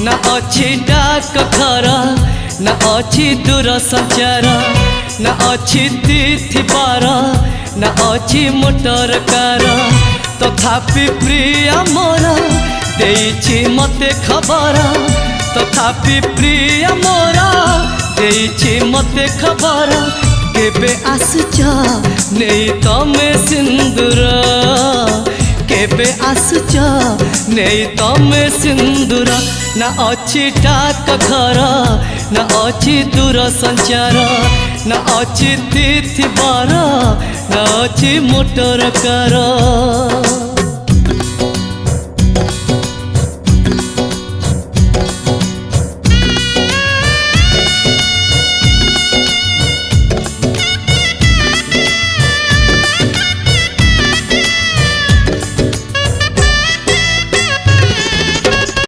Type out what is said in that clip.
ना अच्छी डाक घर ना अच्छी दूर संचार ना अच्छी तिथि बार ना अच्छी मोटर कार तथापि प्रिय मोर देइछि मते खबर तथापि प्रिय मोर देइछि मते खबर केबे आसुच नहीं तमे सिंदूर केबे आसुच नहीं तमे सिंदूर ना अच्छी डाक घर ना अच्छी दूर संचार ना अच्छी तिथि बार ना अच्छी मोटर कार।